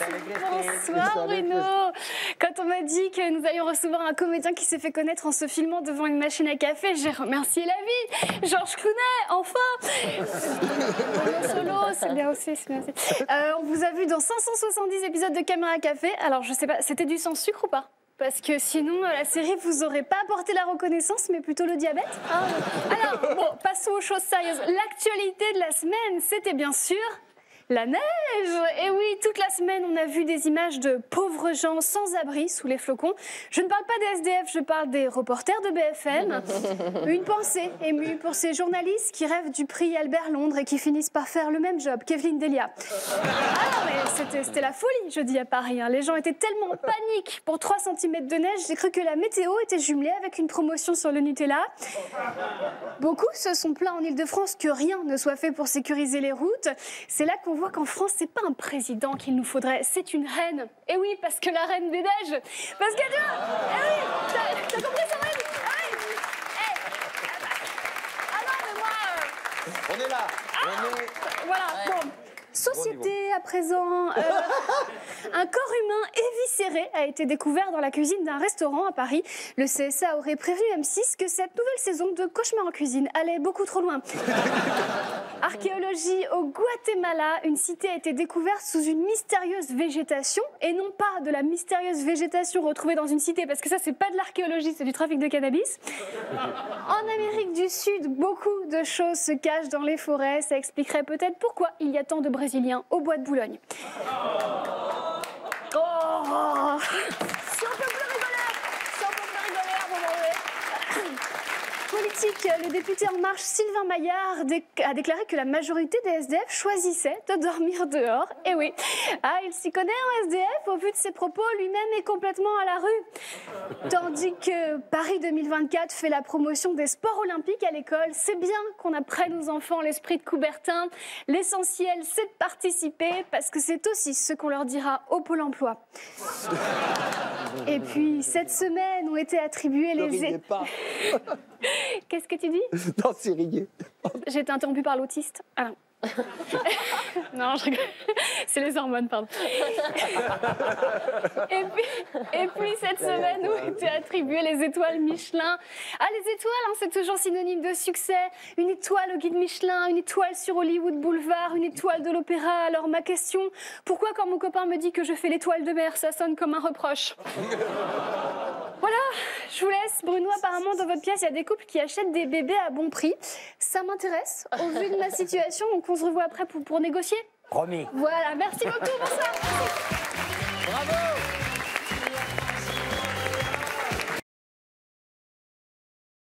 Bonsoir Bruno. Quand on m'a dit que nous allions recevoir un comédien qui s'est fait connaître en se filmant devant une machine à café, j'ai remercié la vie. Georges Clooney, enfin. Solo, c'est bien aussi, c'est bien aussi. On vous a vu dans 570 épisodes de Caméra Café. Alors je sais pas, c'était du sans sucre ou pas? Parce que sinon, la série vous aurait pas apporté la reconnaissance, mais plutôt le diabète. Ah. Alors, bon, passons aux choses sérieuses. L'actualité de la semaine, c'était bien sûr la neige. Et oui, toute la semaine, on a vu des images de pauvres gens sans abri sous les flocons. Je ne parle pas des SDF, je parle des reporters de BFM. Une pensée émue pour ces journalistes qui rêvent du prix Albert Londres et qui finissent par faire le même job qu'Evelyne Delia. Ah non, mais c'était la folie, je dis à Paris. Hein. Les gens étaient tellement en panique pour 3 cm de neige, j'ai cru que la météo était jumelée avec une promotion sur le Nutella. Beaucoup se sont plaints en Ile-de-France que rien ne soit fait pour sécuriser les routes. C'est là qu'on voit qu'en France, c'est pas un président qu'il nous faudrait, c'est une reine. Et oui, parce que la reine des neiges. Parce que tu vois, eh oui, t'as compris ça, reine? Ah oui. Ah non, mais moi... On est là. Voilà, bon. Société à présent. Un corps humain éviscéré a été découvert dans la cuisine d'un restaurant à Paris. Le CSA aurait prévenu M6 que cette nouvelle saison de Cauchemar en cuisine allait beaucoup trop loin. Archéologie au Guatemala, une cité a été découverte sous une mystérieuse végétation et non pas de la mystérieuse végétation retrouvée dans une cité parce que ça c'est pas de l'archéologie, c'est du trafic de cannabis. En Amérique du Sud, beaucoup de choses se cachent dans les forêts, ça expliquerait peut-être pourquoi il y a tant de Brésiliens au bois de Boulogne. Oh, si on peut plus rigoler, à un moment donné. Politique, le député En Marche Sylvain Maillard a déclaré que la majorité des SDF choisissaient de dormir dehors. Et oui, il s'y connaît en SDF, au vu de ses propos, lui-même est complètement à la rue. Tandis que Paris 2024 fait la promotion des sports olympiques à l'école, c'est bien qu'on apprenne aux enfants l'esprit de Coubertin. L'essentiel, c'est de participer, parce que c'est aussi ce qu'on leur dira au Pôle emploi. Et puis, cette semaine ont été attribués les... Qu'est-ce que tu dis? Non, c'est rigué. J'ai été interrompue par l'autiste. Ah. Non, je rigole. C'est les hormones, pardon. Et puis cette semaine ont été attribuées les étoiles Michelin. Ah, les étoiles, hein, c'est toujours synonyme de succès. Une étoile au guide Michelin, une étoile sur Hollywood Boulevard, une étoile de l'opéra. Alors ma question, pourquoi quand mon copain me dit que je fais l'étoile de mer, ça sonne comme un reproche? Voilà, je vous laisse. Bruno, apparemment, dans votre pièce, il y a des couples qui achètent des bébés à bon prix. Ça m'intéresse, au vu de ma situation. Donc, on se revoit après pour négocier. Promis. Voilà, merci beaucoup. Bonsoir. Bravo.